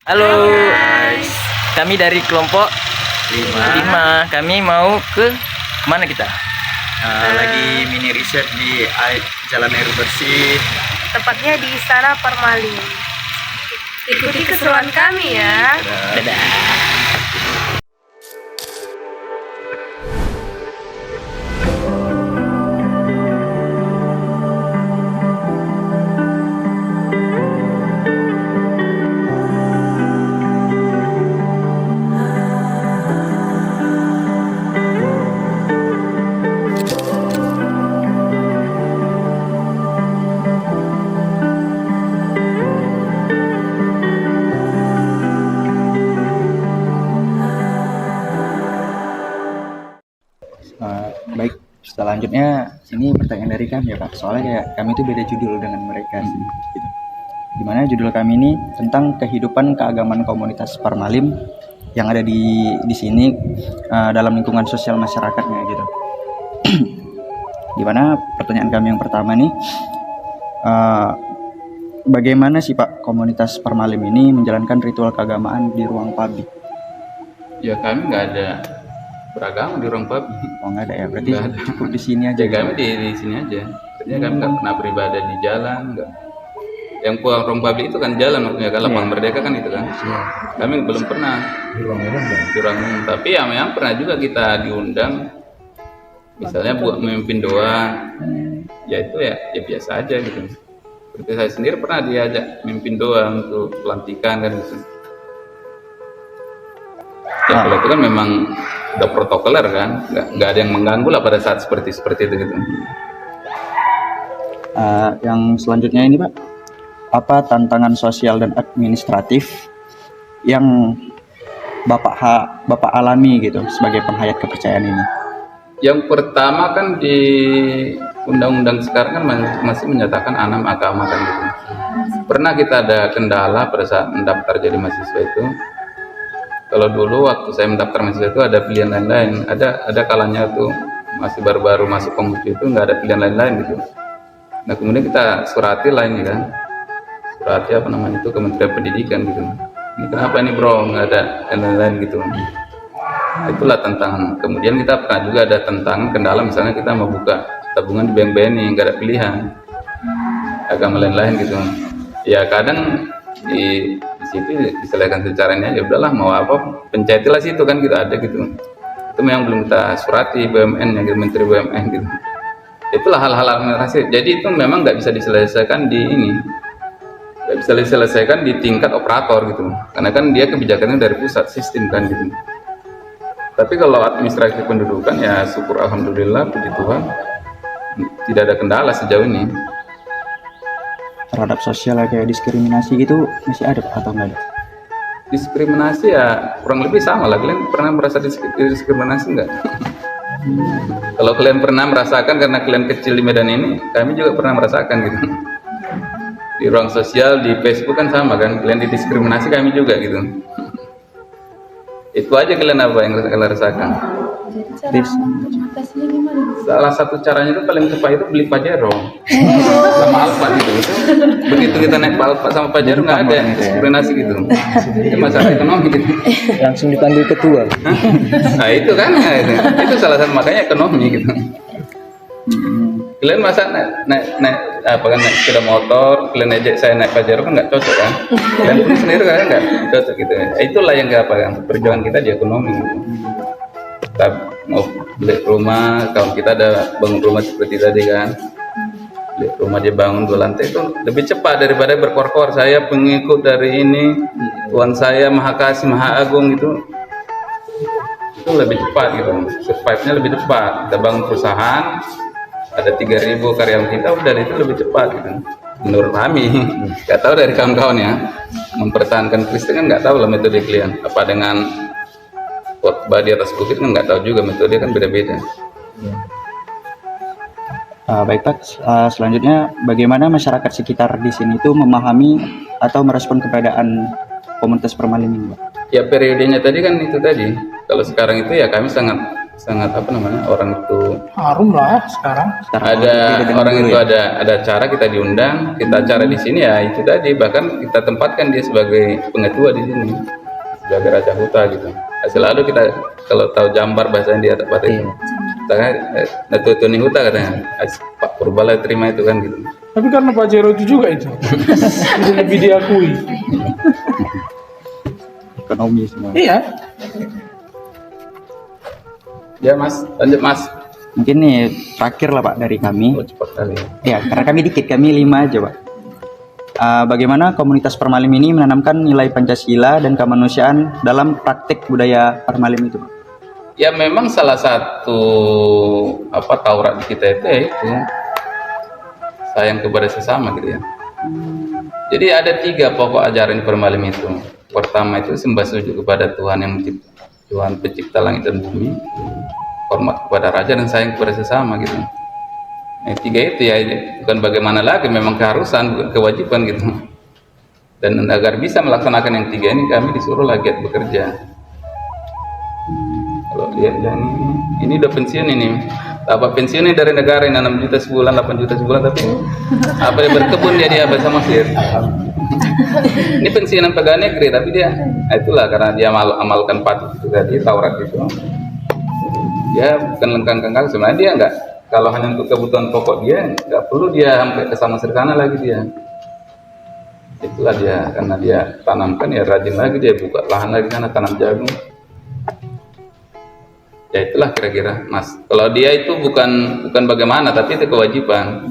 Halo, Guys, kami dari kelompok 5. Kami mau ke mana kita? lagi mini riset di Jalan Air Bersih. Tepatnya di Istana Permalim. Ikuti keseruan kami ya. Dadah. Baik, selanjutnya ini pertanyaan dari kami ya Pak. Soalnya kayak kami itu beda judul dengan mereka sih. Gitu. Dimana judul kami ini tentang kehidupan keagamaan komunitas Parmalim yang ada di sini dalam lingkungan sosial masyarakatnya gitu. Dimana pertanyaan kami yang pertama nih, bagaimana sih Pak komunitas Parmalim ini menjalankan ritual keagamaan di ruang publik? Ya kami nggak ada beragama di ruang publik. Oh nggak ada ya, berarti Nggak ada. cukup di sini aja. Ya gitu? kami di sini aja. Artinya kami nggak pernah beribadah di jalan, nggak. Yang ruang publik itu kan jalan maksudnya kan lapangan merdeka kan itu kan. Kami belum pernah di ruang umum. Tapi ya memang pernah juga kita diundang, misalnya buat memimpin doa. Ya itu ya biasa aja gitu. Seperti saya sendiri pernah diajak memimpin doa untuk pelantikan kan gitu. Ya kalau itu kan memang udah protokoler kan, nggak ada yang mengganggu lah pada saat seperti itu gitu. Yang selanjutnya ini Pak, apa tantangan sosial dan administratif yang Bapak alami gitu sebagai penghayat kepercayaan ini? Yang pertama kan di undang-undang sekarang kan masih menyatakan 6 agama kan gitu. Pernah kita ada kendala pada saat mendaftar jadi mahasiswa itu. Kalau dulu waktu saya mendaftar mahasiswa itu ada pilihan lain-lain, ada kalanya tuh masih baru-baru masuk Konghucu itu nggak ada pilihan lain-lain gitu. Nah kemudian kita surati lain kan, surati apa namanya itu Kementerian Pendidikan gitu. Ini kenapa ini bro nggak ada lain-lain gitu. Nah, itulah tantangan. Kemudian kita pernah juga ada tantangan kendala misalnya kita mau buka tabungan di bank BNI nggak ada pilihan agama lain-lain gitu. Ya kadang di situ diselesaikan secara ini aja udahlah mau apa pencaitilah situ kan kita ada gitu. Itu yang belum kita surati BUMN yang gitu, Menteri BUMN gitu. Itulah hal-hal administrasi. Jadi itu memang nggak bisa diselesaikan di ini, nggak bisa diselesaikan di tingkat operator gitu, karena kan dia kebijakannya dari pusat sistem kan gitu. Tapi kalau administrasi pendudukan ya syukur alhamdulillah puji Tuhan tidak ada kendala sejauh ini. Terhadap sosial kayak diskriminasi gitu masih ada atau enggak ada? Diskriminasi ya kurang lebih sama lah. Kalian pernah merasa diskriminasi nggak? Kalau kalian pernah merasakan karena kalian kecil di Medan ini, kami juga pernah merasakan gitu. Di ruang sosial, di Facebook kan sama kan, kalian didiskriminasi kami juga gitu. Itu aja kalian apa yang kalian rasakan? Salah satu caranya itu paling cepat itu beli Pajero sama Alphard gitu. Begitu kita naik Alphard sama Pajero nggak ada diskriminasi gitu. Itu masalah ekonomi gitu. Langsung dipanggil ketua. Nah itu kan, itu salah satu makanya ekonomi gitu. Kalian masa naik sepeda motor, kalian ajak saya naik Pajero kan nggak cocok kan? Kalian pun sendiri kan nggak cocok gitu. Itulah yang perjuangan kita di ekonomi. Gitu. Kita mau beli rumah, kawan kita ada bangun rumah seperti tadi kan, beli rumah dia bangun 2 lantai itu lebih cepat daripada berkor-kor saya pengikut dari ini, Tuhan saya Maha Kasih Maha Agung itu lebih cepat gitu, survive-nya lebih cepat. Kita bangun perusahaan ada 3.000 karyawan kita udah itu lebih cepat gitu. Menurut kami, nggak tahu dari kawan-kawan ya, mempertahankan Kristen kan nggak tahu lah metode kalian apa dengan khotbah di atas bukit kan nggak tahu juga, metode kan beda-beda. Baik Pak, selanjutnya bagaimana masyarakat sekitar di sini itu memahami atau merespon keberadaan komunitas Parmalim ini Pak? Ya periodenya tadi kan itu tadi. Kalau sekarang itu ya kami sangat sangat apa namanya, orang itu Harum lah sekarang. ada orang itu ada acara kita diundang, kita acara di sini ya itu tadi, bahkan kita tempatkan dia sebagai pengetua di sini, sebagai raja huta gitu. Selalu kita kalau tahu Jambar bahasanya dia apa itu, kita kan Natutuni Huta katanya, Pak Purbala terima itu kan gitu. Tapi karena Pak Jero itu juga itu, itu lebih diakui. Ekonomi semua. Iya. Ya Mas, lanjut Mas. Mungkin nih terakhir lah Pak dari kami. Oh, cepat kali. Ya, karena kami dikit, kami 5 aja Pak. Bagaimana komunitas Permalim ini menanamkan nilai Pancasila dan kemanusiaan dalam praktik budaya Permalim itu Pak? Ya memang salah satu apa Taurat kita itu ya itu sayang kepada sesama gitu ya. Jadi ada 3 pokok ajaran Permalim itu. Pertama itu sembah sujud kepada Tuhan yang mencipta, Tuhan pencipta langit dan bumi, hormat kepada raja dan sayang kepada sesama gitu. Nah, 3 itu ya bukan bagaimana lagi, memang keharusan, bukan kewajiban gitu. Dan agar bisa melaksanakan yang 3 ini kami disuruh lagi bekerja. Kalau lihat yang ini udah pensiun ini. Apa pensiunnya dari negara ini 6 juta sebulan, 8 juta sebulan, tapi apa dia berkebun dia bahasa Mesir. Ini pensiunan pegawai negeri, tapi dia itulah karena dia amalkan patuh itu tadi Taurat itu. Dia bukan lengkang-lengkang, sebenarnya dia enggak, kalau hanya untuk kebutuhan pokok dia enggak perlu dia sampai ke Samosir sana lagi dia. Itulah dia, karena dia tanamkan ya rajin lagi, dia buka lahan lagi sana tanam jagung. Ya itulah kira-kira Mas. Kalau dia itu bukan bagaimana, tapi itu kewajiban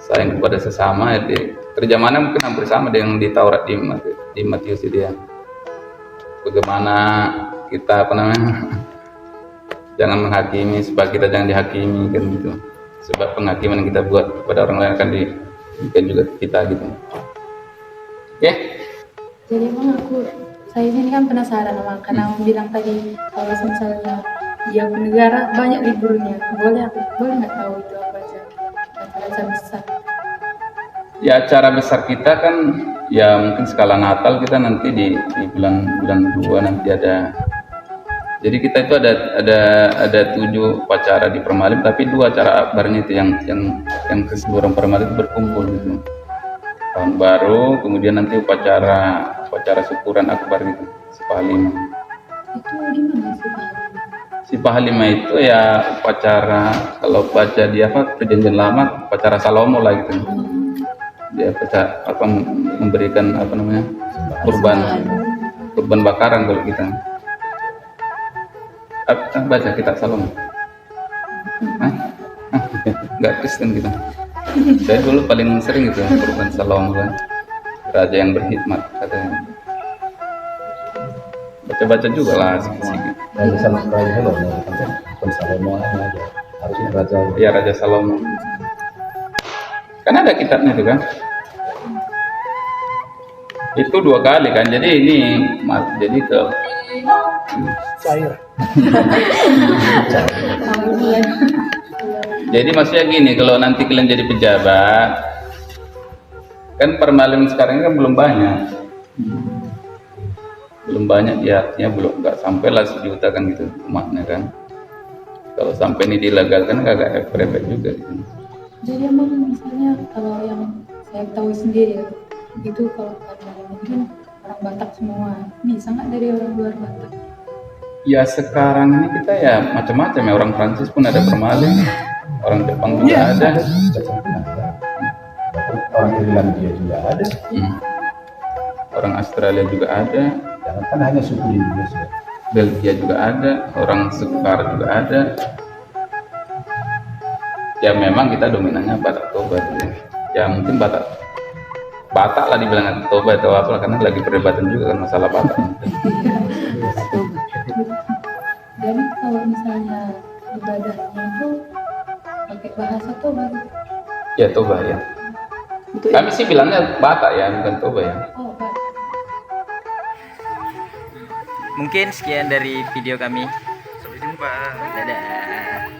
sayang kepada sesama ya. Kerja mana mungkin hampir sama dengan di Taurat di Matius dia. Bagaimana kita apa namanya jangan menghakimi sebab kita jangan dihakimi kan gitu. Sebab penghakiman yang kita buat kepada orang lain akan diberikan juga kita gitu. Oke. Jadi emang saya ini kan penasaran sama karena bilang tadi kalau misalnya dia negara banyak liburnya, boleh nggak tahu itu apa aja acara besar? Ya acara besar kita kan ya mungkin skala Natal kita nanti di bulan 2 nanti ada. Jadi kita itu ada 7 upacara di Permalim, tapi 2 acara akbarnya itu yang keseluruh orang Permalim itu berkumpul gitu. Tahun baru, kemudian nanti upacara syukuran akbar gitu, Sipah 5. Itu gimana sih Pak? Sipah 5 itu ya upacara, kalau baca di apa perjanjian lama upacara Salomo lah gitu. Dia apa memberikan apa namanya kurban bakaran kalau kita. Baca kitab Salomo. Nggak Kristen kita. Saya dulu paling sering itu kurban Salomo kan. Raja yang berhikmat katanya. Baca-baca juga lah sedikit. Raja Salomo bukan Salomo aja, harusnya Raja. Iya Raja Salomo. Kan ada kitabnya itu kan. Itu 2 kali kan. Jadi ini jadi ke Cair. Jadi maksudnya gini, kalau nanti kalian jadi pejabat, kan Permalim sekarang ini kan belum banyak ya, artinya belum nggak sampai lah 1 juta kan gitu umatnya kan. Kalau sampai ini dilegalkan agak repot juga gitu. Jadi emang misalnya kalau yang saya tahu sendiri ya, itu kalau mungkin orang Batak semua, bisa nggak dari orang luar Batak? Ya sekarang ini kita ya macam-macam ya, orang Prancis pun ada Permalim, orang Jepang juga ada. Orang Irlandia juga ada. Orang Australia juga ada. Jangan kan hanya suku di Indonesia. Belgia juga ada, orang Sekar juga ada. Ya memang kita dominannya Batak Toba ya. Ya mungkin Batak lah dibilang Toba atau apa, karena lagi perdebatan juga kan masalah Batak. Jadi kalau misalnya ibadahnya itu pakai bahasa Toba? Ya Toba ya. Kami sih bilangnya Batak ya, bukan Toba ya. Oh, Batak. Mungkin sekian dari video kami. Sampai jumpa. Dadah.